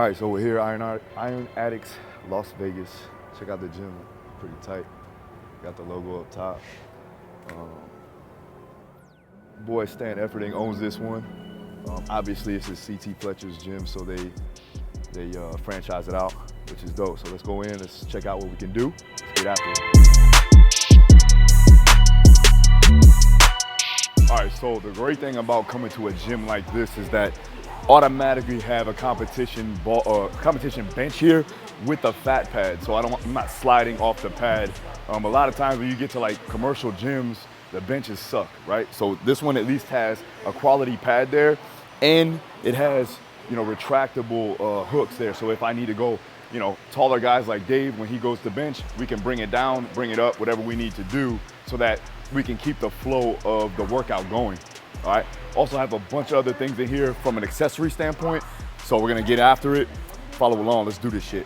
All right, so we're here, Iron Addicts, Las Vegas. Check out the gym, pretty tight. Got the logo up top. Boy, Stan Efferding owns this one. Obviously, it's a CT Fletcher's gym, so they franchise it out, which is dope. So let's go in, let's check out what we can do. Let's get after it. All right, so the great thing about coming to a gym like this is that automatically have a competition bench here with a fat pad. So I'm not sliding off the pad. A lot of times when you get to like commercial gyms, the benches suck, right? So this one at least has a quality pad there, and it has, retractable hooks there. So if I need to go, taller guys like Dave, when he goes to bench, we can bring it down, bring it up, whatever we need to do so that we can keep the flow of the workout going. All right. Also have a bunch of other things in here from an accessory standpoint. So we're gonna get after it. Follow along, let's do this shit.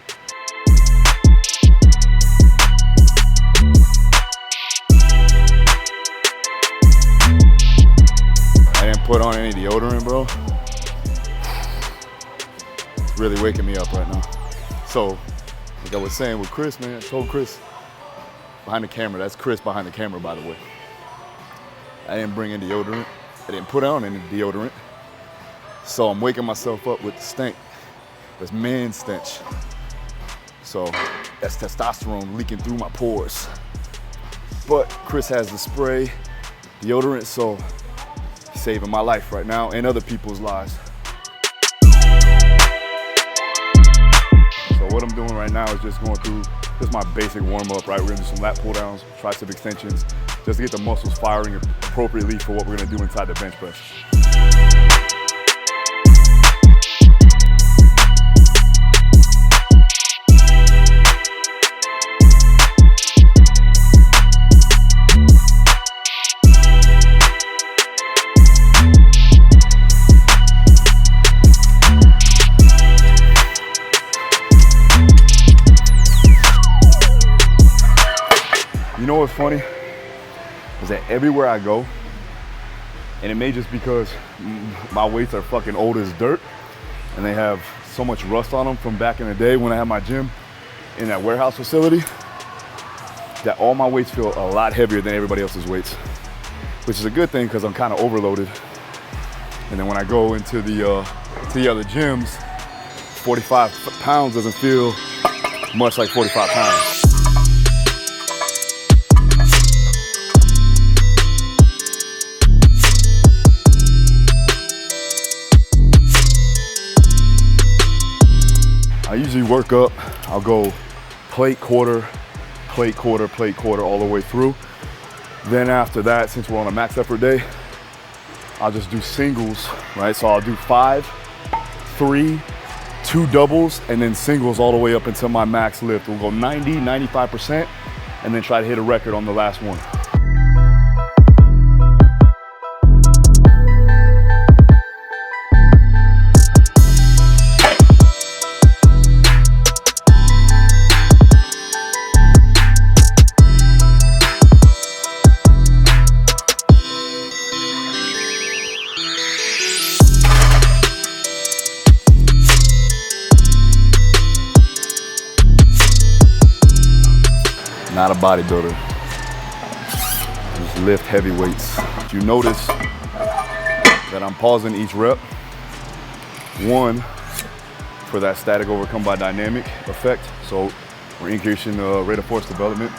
I didn't put on any deodorant, bro. It's really waking me up right now. So, like I was saying with Chris, man, I told Chris, behind the camera, that's Chris behind the camera, by the way. I didn't bring in deodorant. I didn't put on any deodorant. So I'm waking myself up with the stink. This man stench. So that's testosterone leaking through my pores. But Chris has the spray, deodorant, so he's saving my life right now and other people's lives. So what I'm doing right now is just going through just my basic warm up, right? We're gonna do some lat pull downs, tricep extensions, just to get the muscles firing appropriately for what we're gonna do inside the bench press. You know what's funny? Is that everywhere I go, and it may just because my weights are fucking old as dirt and they have so much rust on them from back in the day when I had my gym in that warehouse facility, that all my weights feel a lot heavier than everybody else's weights, which is a good thing because I'm kind of overloaded. And then when I go into the other gyms, 45 pounds doesn't feel much like 45 pounds. I usually work up, I'll go plate, quarter, plate, quarter, plate, quarter, all the way through. Then after that, since we're on a max effort day, I'll just do singles, right? So I'll do 5, 3, 2 doubles, and then singles all the way up until my max lift. We'll go 90, 95%, and then try to hit a record on the last one. Not a bodybuilder, just lift heavy weights. If you notice that I'm pausing each rep, one, for that static overcome by dynamic effect, so we're increasing the rate of force development.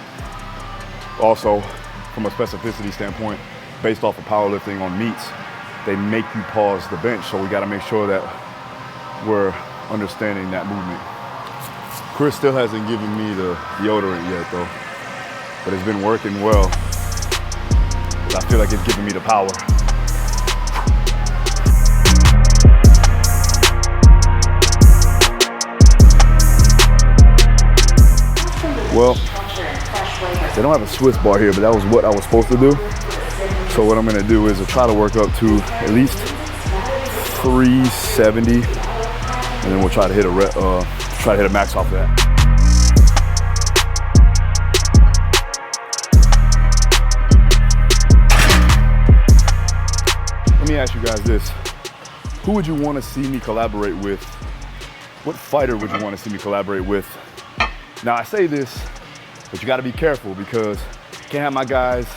Also, from a specificity standpoint, based off of powerlifting on meets, they make you pause the bench, so we gotta make sure that we're understanding that movement. Chris still hasn't given me the deodorant yet though, but it's been working well. I feel like it's giving me the power. Well, they don't have a Swiss bar here, but that was what I was supposed to do. So what I'm gonna do is try to work up to at least 370, and then we'll try to hit a max off of that. Let me ask you guys this. Who would you want to see me collaborate with? what fighter would you want to see me collaborate with? Now I say this, but you got to be careful because you can't have my guys,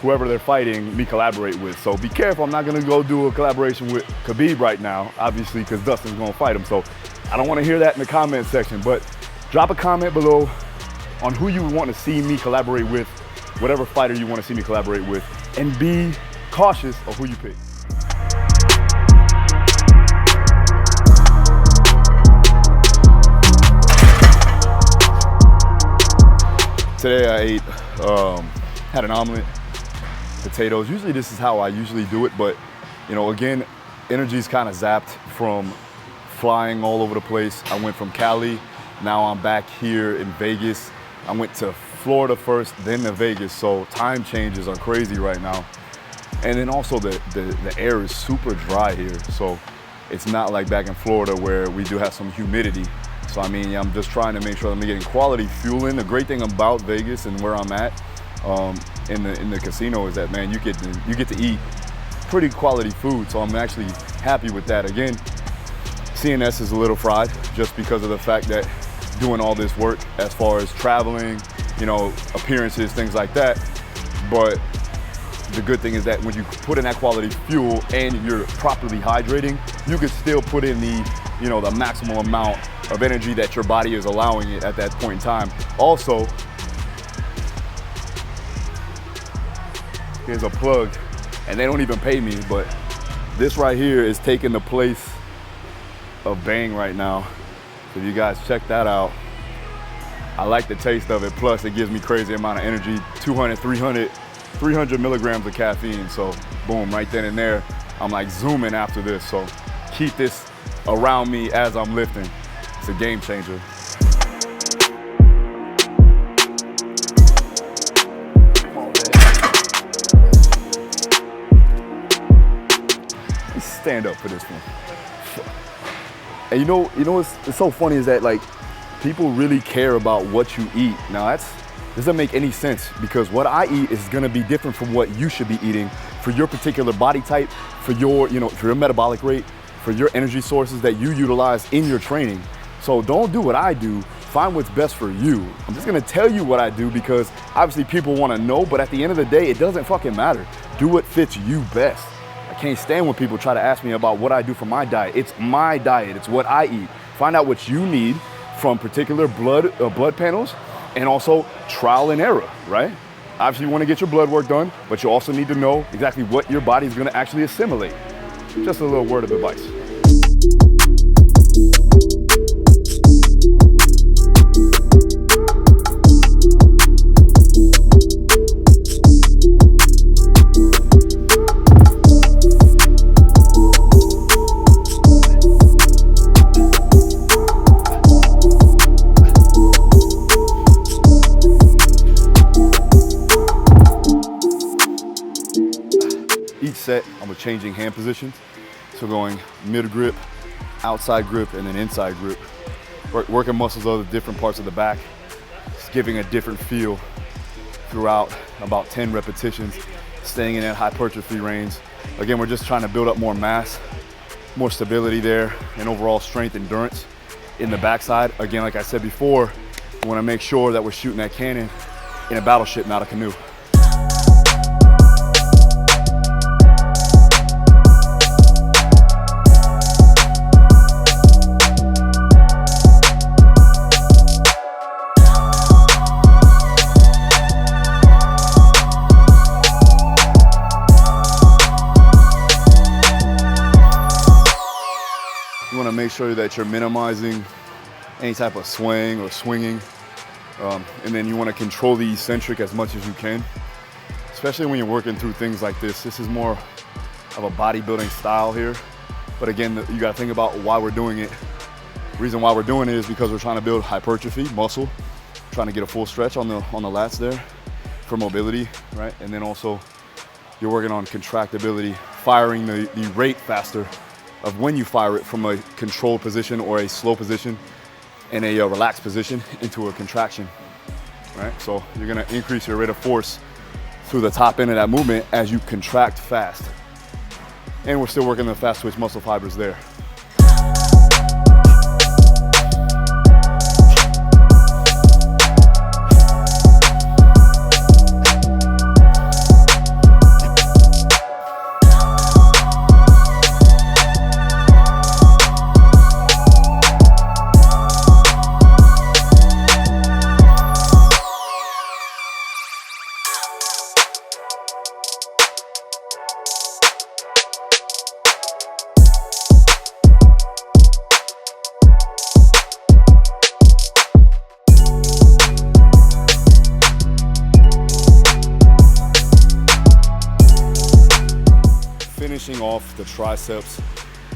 whoever they're fighting, me collaborate with. So be careful. I'm not going to go do a collaboration with Khabib right now, obviously, because Dustin's going to fight him. So I don't want to hear that in the comment section, but drop a comment below on who you want to see me collaborate with, whatever fighter you want to see me collaborate with, and be cautious of who you pick. Today I ate, had an omelet, potatoes. Usually this is how I usually do it, but you know, again, energy's kind of zapped from flying all over the place. I went from Cali, now I'm back here in Vegas. I went to Florida first, then to Vegas, so time changes are crazy right now. And then also the air is super dry here, so it's not like back in Florida where we do have some humidity. So I mean, I'm just trying to make sure that I'm getting quality fuel in. The great thing about Vegas and where I'm at in the casino is that, man, you get to eat pretty quality food. So I'm actually happy with that. Again, CNS is a little fried just because of the fact that doing all this work as far as traveling, you know, appearances, things like that. But the good thing is that when you put in that quality fuel and you're properly hydrating, you can still put in the maximum amount of energy that your body is allowing it at that point in time. Also, here's a plug, and they don't even pay me, but this right here is taking the place of Bang right now. So you guys check that out. I like the taste of it, plus it gives me crazy amount of energy, 300 milligrams of caffeine. So boom, right then and there, I'm like zooming after this. So keep this around me as I'm lifting. It's a game changer. Let's stand up for this one. And you know what's so funny is that, like, people really care about what you eat. Now this doesn't make any sense because what I eat is gonna be different from what you should be eating for your particular body type, for your metabolic rate, for your energy sources that you utilize in your training. So don't do what I do, find what's best for you. I'm just gonna tell you what I do because obviously people wanna know, but at the end of the day, it doesn't fucking matter. Do what fits you best. I can't stand when people try to ask me about what I do for my diet. It's my diet, it's what I eat. Find out what you need from particular blood panels and also trial and error, right? Obviously you wanna get your blood work done, but you also need to know exactly what your body's gonna actually assimilate. Just a little word of advice. Each set, I'm changing hand positions. So going mid grip, outside grip, and then inside grip. Working muscles of the different parts of the back. Just giving a different feel throughout about 10 repetitions, staying in that hypertrophy range. Again, we're just trying to build up more mass, more stability there, and overall strength, endurance in the backside. Again, like I said before, we wanna make sure that we're shooting that cannon in a battleship, not a canoe. You want to make sure that you're minimizing any type of swing or swinging. And then you want to control the eccentric as much as you can, especially when you're working through things like this. This is more of a bodybuilding style here. But again, you got to think about why we're doing it. The reason why we're doing it is because we're trying to build hypertrophy, muscle, trying to get a full stretch on the lats there for mobility, right? And then also you're working on contractibility, firing the rate faster of when you fire it from a controlled position or a slow position and a relaxed position into a contraction, right? So you're gonna increase your rate of force through the top end of that movement as you contract fast. And we're still working the fast twitch muscle fibers there. finishing off the triceps.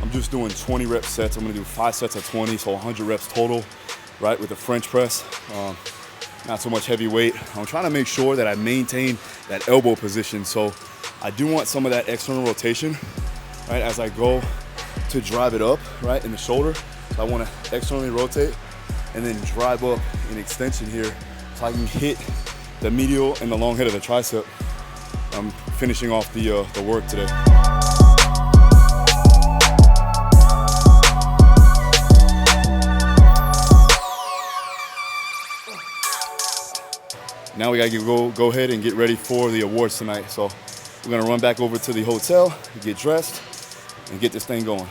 I'm just doing 20 rep sets. I'm gonna do 5 sets of 20, so 100 reps total, right, with the French press. Not so much heavy weight. I'm trying to make sure that I maintain that elbow position. So I do want some of that external rotation, right, as I go to drive it up, right, in the shoulder. So I wanna externally rotate and then drive up in extension here so I can hit the medial and the long head of the tricep. I'm finishing off the work today. Now we gotta go ahead and get ready for the awards tonight. So we're gonna run back over to the hotel, get dressed, and get this thing going.